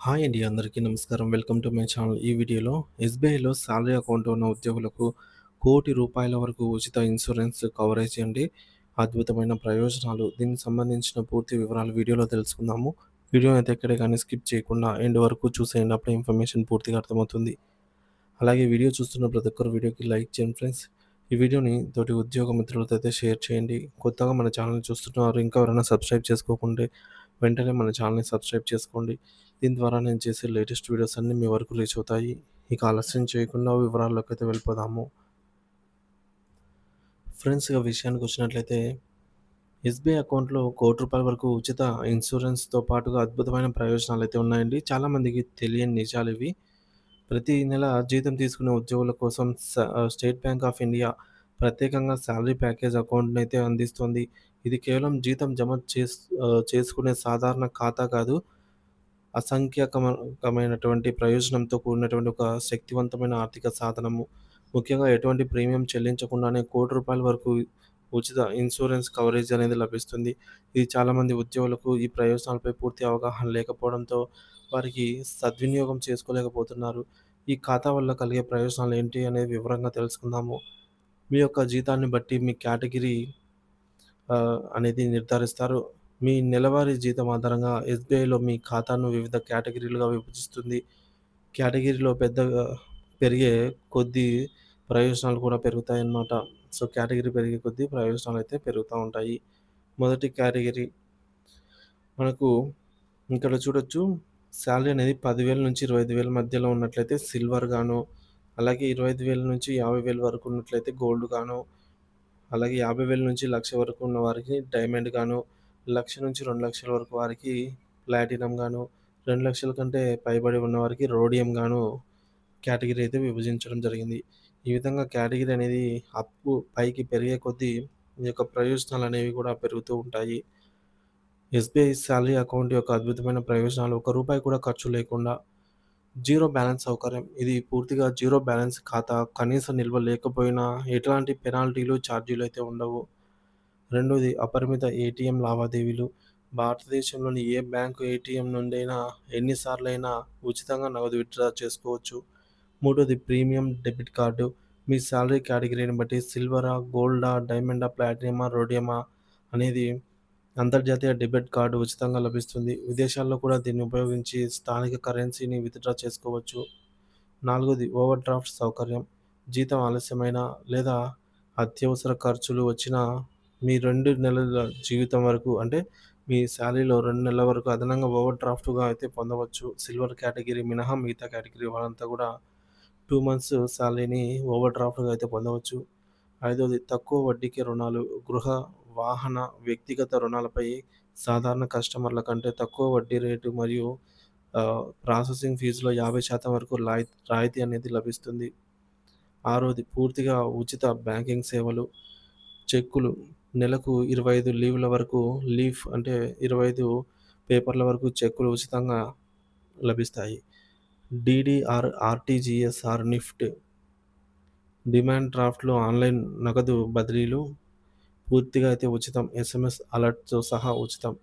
Hi అండి. అందరికీ నమస్కారం. Welcome to my channel. ఈ వీడియోలో ఎస్‌బీఐలో సాలరీ అకౌంట్ ఉన్న ఉద్యోగులకు ₹1,00,00,000 వరకు ఉచిత ఇన్సూరెన్స్ కవరేజ్ అండి. అద్భుతమైన ప్రయోజనాలు. దీనికి సంబంధించిన పూర్తి వివరాలు వీడియోలో తెలుసుకుందాము. వీడియోని అయితే ఎక్కడ గాని స్కిప్ చేయకుండా ఎండ్ వరకు చూసేయండి. అప్పుడే ఇన్ఫర్మేషన్ పూర్తిగా అర్థమవుతుంది. అలాగే వీడియో చూస్తున్న ప్రతి ఒక్కరు వీడియోకి లైక్ చేయండి ఫ్రెండ్స్. ఈ వీడియోని తోటి ఉద్యోగ మిత్రులతో అయితే షేర్ చేయండి. కొత్తగా మన ఛానల్‌ని చూస్తున్నవారు ఇంకా ఎవరైనా సబ్స్క్రైబ్ చేసుకోకుంటే వెంటనే మన ఛానల్‌ని సబ్స్క్రైబ్ చేసుకోండి. దీని ద్వారా నేను చేసే లేటెస్ట్ వీడియోస్ అన్నీ మీ వరకు రీచ్ అవుతాయి. ఇక ఆలస్యం చేయకుండా వివరాల్లోకైతే వెళ్ళిపోదాము. ఫ్రెండ్స్ ఇక విషయానికొచ్చినట్లయితే ఎస్‌బీఐ అకౌంట్‌లో ₹1,00,00,000 వరకు ఉచిత ఇన్సూరెన్స్‌తో పాటుగా అద్భుతమైన ప్రయోజనాలైతే ఉన్నాయండి. చాలామందికి తెలియని నిజాలివి. ప్రతి నెల జీతం తీసుకునే ఉద్యోగుల కోసం స్టేట్ బ్యాంక్ ఆఫ్ ఇండియా ప్రత్యేకంగా సాలరీ ప్యాకేజ్ అకౌంట్‌నైతే అందిస్తుంది. ఇది కేవలం జీతం చేసుకునే సాధారణ ఖాతా కాదు. కమైనటువంటి ప్రయోజనంతో కూడినటువంటి ఒక శక్తివంతమైన ఆర్థిక సాధనము. ముఖ్యంగా ఎటువంటి ప్రీమియం చెల్లించకుండానే ₹1,00,00,000 వరకు ఉచిత ఇన్సూరెన్స్ కవరేజ్ అనేది లభిస్తుంది. ఇది చాలామంది ఉద్యోగులకు ఈ ప్రయోజనాలపై పూర్తి అవగాహన లేకపోవడంతో వారికి సద్వినియోగం చేసుకోలేకపోతున్నారు. ఈ ఖాతా వల్ల కలిగే ప్రయోజనాలు ఏంటి అనేది వివరంగా తెలుసుకుందాము. మీ యొక్క జీతాన్ని బట్టి మీ కేటగిరీ అనేది నిర్ధారిస్తారు. మీ నెలవారీ జీతం ఆధారంగా ఎస్‌బీఐలో మీ ఖాతాను వివిధ కేటగిరీలుగా విభజిస్తుంది. కేటగిరీలో పెద్దగా పెరిగే కొద్దీ ప్రయోజనాలు కూడా పెరుగుతాయన్నమాట. సో, కేటగిరీ పెరిగే కొద్దీ ప్రయోజనాలైతే పెరుగుతా ఉంటాయి. మొదటి కేటగిరీ మనకు ఇక్కడ చూడొచ్చు. సాలరీ అనేది 10,000-25,000 మధ్యలో ఉన్నట్లయితే సిల్వర్ గాను, అలాగే 25,000-50,000 వరకు ఉన్నట్లయితే గోల్డ్ గాను, అలాగే 50,000-1,00,000 వరకు ఉన్న వారికి డైమండ్ గాను, 1,00,000-2,00,000 వరకు వారికి ప్లాటినం గాను, 2,00,000 కంటే పైబడి ఉన్నవారికి రోడియం గాను కేటగిరీ అయితే విభజించడం జరిగింది. ఈ విధంగా కేటగిరీ అనేది పైకి పెరిగే కొద్దీ ఈ యొక్క ప్రయోజనాలనేవి కూడా పెరుగుతూ ఉంటాయి. ఎస్‌బీఐ సాలరీ అకౌంట్ యొక్క అద్భుతమైన ప్రయోజనాలు రూ. 1 కూడా ఖర్చు లేకుండా జీరో బ్యాలెన్స్ సౌకర్యం. ఇది పూర్తిగా జీరో బ్యాలెన్స్ ఖాతా. కనీస నిల్వ లేకపోయినా ఎట్లాంటి పెనాల్టీలు, ఛార్జీలు అయితే ఉండవు. రెండోది అపరిమిత ఏటీఎం లావాదేవీలు. భారతదేశంలోని ఏ బ్యాంకు ఏటీఎం నుండైనా ఎన్ని సార్లైనా ఉచితంగా నగదు విత్‌డ్రా చేసుకోవచ్చు. మూడోది ప్రీమియం డెబిట్ కార్డు. మీ సాలరీ కేటగిరీని బట్టి సిల్వరా, గోల్డా, డైమండా, ప్లాటినమా, రోడియమా అనేది అంతర్జాతీయ డెబిట్ కార్డు ఉచితంగా లభిస్తుంది. విదేశాల్లో కూడా దీన్ని ఉపయోగించి స్థానిక కరెన్సీని విత్‌డ్రా చేసుకోవచ్చు. నాలుగోది ఓవర్ డ్రాఫ్ట్ సౌకర్యం. జీతం ఆలస్యమైనా లేదా అత్యవసర ఖర్చులు వచ్చినా మీ 2 నెలల జీవితం వరకు అంటే మీ సాలరీలో 2 నెలల వరకు అదనంగా ఓవర్ డ్రాఫ్ట్‌గా అయితే పొందవచ్చు. సిల్వర్ కేటగిరీ మినహా మిగతా కేటగిరీ వాళ్ళంతా కూడా 2 మంత్స్ సాలరీని ఓవర్ డ్రాఫ్ట్‌గా అయితే పొందవచ్చు. ఐదోది తక్కువ వడ్డీకి రుణాలు. గృహ, వాహన, వ్యక్తిగత రుణాలపై సాధారణ కస్టమర్ల కంటే తక్కువ వడ్డీ రేటు మరియు ప్రాసెసింగ్ ఫీజులో 50% వరకు రాయితీ అనేది లభిస్తుంది. ఆరోది పూర్తిగా ఉచిత బ్యాంకింగ్ సేవలు. చెక్కులు నెలకు 25 లీవ్‌ల వరకు అంటే 25 పేపర్ల వరకు చెక్కులు ఉచితంగా లభిస్తాయి. డీడీఆర్, ఆర్‌టీజీఎస్, నిఫ్ట్, డిమాండ్ డ్రాఫ్ట్‌లు, ఆన్‌లైన్ నగదు బదిలీలు పూర్తిగా అయితే ఉచితం. ఎస్ఎంఎస్ అలర్ట్‌తో సహా ఉచితం.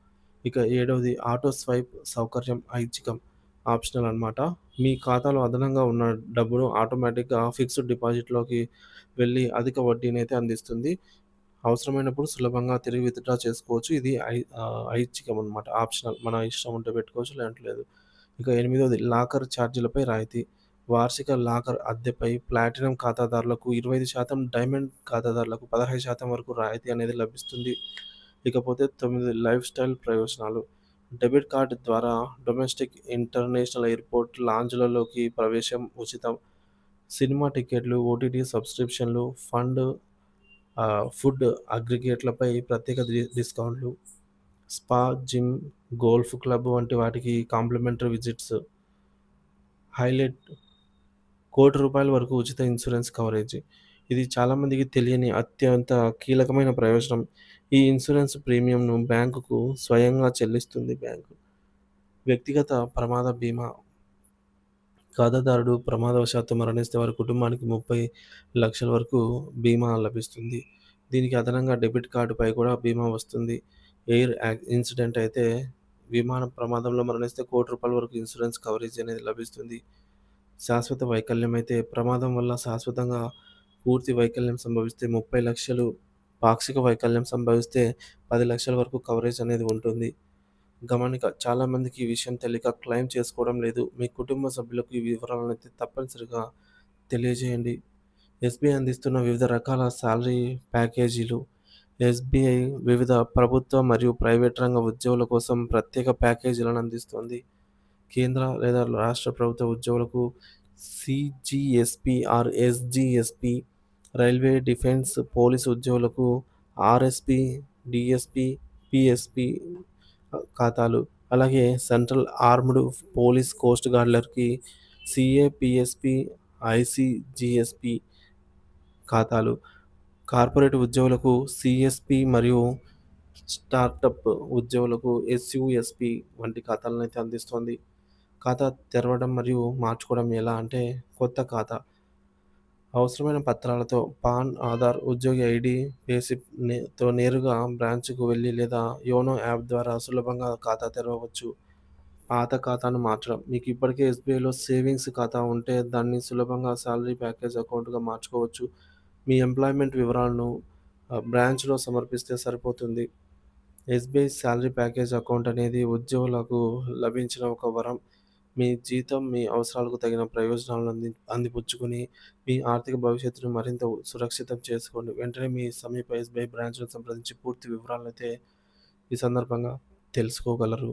ఇక ఏడవది ఆటో స్వైప్ సౌకర్యం ఐచ్ఛికం. ఆప్షనల్ అనమాట. మీ ఖాతాలో అదనంగా ఉన్న డబ్బును ఆటోమేటిక్‌గా ఫిక్స్డ్ డిపాజిట్‌లోకి వెళ్ళి అధిక వడ్డీనైతే అందిస్తుంది. అవసరమైనప్పుడు సులభంగా తిరిగి విత్‌డ్రా చేసుకోవచ్చు. ఇది ఐచ్ఛికం అనమాట. ఆప్షనల్. మన ఇష్టం ఉంటే పెట్టుకోవచ్చు లేదంటే లేదు. ఇక ఎనిమిదవది లాకర్ ఛార్జీలపై రాయితీ. వార్షిక లాకర్ అద్దెపై ప్లాటినం ఖాతాదారులకు 25%, డైమండ్ ఖాతాదారులకు 15% వరకు రాయితీ అనేది లభిస్తుంది. ఇకపోతే 9 లైఫ్ స్టైల్ ప్రయోజనాలు. డెబిట్ కార్డ్ ద్వారా డొమెస్టిక్, ఇంటర్నేషనల్ ఎయిర్‌పోర్ట్ లాంజ్‌లలోకి ప్రవేశం ఉచితం. సినిమా టికెట్లు, ఓటీటీ సబ్స్క్రిప్షన్లు, ఫుడ్ అగ్రిగేట్‌లపై ప్రత్యేక డిస్కౌంట్‌లు. స్పా, జిమ్, గోల్ఫ్ క్లబ్ వంటి వాటికి కాంప్లిమెంటరీ విజిట్స్. హైలైట్ ₹1,00,00,000 వరకు ఉచిత ఇన్సూరెన్స్ కవరేజ్. ఇది చాలామందికి తెలియని అత్యంత కీలకమైన ప్రయోజనం. ఈ ఇన్సూరెన్స్ ప్రీమియంను బ్యాంకుకు స్వయంగా చెల్లిస్తుంది బ్యాంకు. వ్యక్తిగత ప్రమాద బీమా. ఖాతాదారుడు ప్రమాదవశాత్తు మరణిస్తే వారి కుటుంబానికి 30,00,000 వరకు బీమా లభిస్తుంది. దీనికి అదనంగా డెబిట్ కార్డ్‌పై కూడా బీమా వస్తుంది. ఎయిర్ ఇన్సిడెంట్ అయితే విమాన ప్రమాదంలో మరణిస్తే రూ. 1,00,00,000 వరకు ఇన్సూరెన్స్ కవరేజ్ అనేది లభిస్తుంది. శాశ్వత వైకల్యం అయితే ప్రమాదం వల్ల శాశ్వతంగా పూర్తి వైకల్యం సంభవిస్తే 30,00,000, పాక్షిక వైకల్యం సంభవిస్తే 10,00,000 వరకు కవరేజ్ అనేది ఉంటుంది. గమనిక చాలామందికి ఈ విషయం తెలియక క్లెయిమ్ చేసుకోవడం లేదు. మీ కుటుంబ సభ్యులకు ఈ వివరాలనైతే తప్పనిసరిగా తెలియజేయండి. ఎస్‌బీఐ అందిస్తున్న వివిధ రకాల సాలరీ ప్యాకేజీలు. ఎస్‌బీఐ వివిధ ప్రభుత్వ మరియు ప్రైవేట్ రంగ ఉద్యోగుల కోసం ప్రత్యేక ప్యాకేజీలను అందిస్తుంది. కేంద్ర లేదా రాష్ట్ర ప్రభుత్వ ఉద్యోగులకు సీజీఎస్‌పీ ఆర్ ఎస్‌జీఎస్‌పీ, రైల్వే, డిఫెన్స్, పోలీసు ఉద్యోగులకు ఆర్ఎస్‌పీ, డీఎస్‌పీ, పీఎస్‌పీ ఖాతాలు. అలాగే సెంట్రల్ ఆర్మ్డ్ పోలీస్, కోస్ట్ గార్డ్‌లకి సీఏపీఎస్‌పీ, ఐసీజీఎస్‌పీ ఖాతాలు. కార్పొరేట్ ఉద్యోగులకు సీఎస్‌పీ మరియు స్టార్టప్ ఉద్యోగులకు ఎస్యూఎస్‌పీ వంటి ఖాతాలనైతే అందిస్తోంది. ఖాతా తెరవడం మరియు మార్చుకోవడం ఎలా అంటే, కొత్త ఖాతా అవసరమైన పత్రాలతో పాన్, ఆధార్, ఉద్యోగి ఐడీ, పేస్లిప్ తో నేరుగా బ్రాంచ్‌కు వెళ్లి లేదా యోనో యాప్ ద్వారా సులభంగా ఖాతా తెరవవచ్చు. పాత ఖాతాను మార్చడం. మీకు ఇప్పటికే ఎస్‌బీఐలో సేవింగ్స్ ఖాతా ఉంటే దాన్ని సులభంగా సాలరీ ప్యాకేజ్ అకౌంట్‌గా మార్చుకోవచ్చు. మీ ఎంప్లాయ్‌మెంట్ వివరాలను బ్రాంచ్‌లో సమర్పిస్తే సరిపోతుంది. ఎస్‌బీఐ సాలరీ ప్యాకేజ్ అకౌంట్ అనేది ఉద్యోగులకు లభించిన ఒక వరం. మీ జీతం మీ అవసరాలకు తగిన ప్రయోజనాలను అందిపుచ్చుకొని, మీ ఆర్థిక భవిష్యత్తును మరింత సురక్షితం చేసుకోండి. వెంటనే మీ సమీప ఎస్‌బీఐ బ్రాంచ్‌ను సంప్రదించి పూర్తి వివరాలనైతే ఈ సందర్భంగా తెలుసుకోగలరు.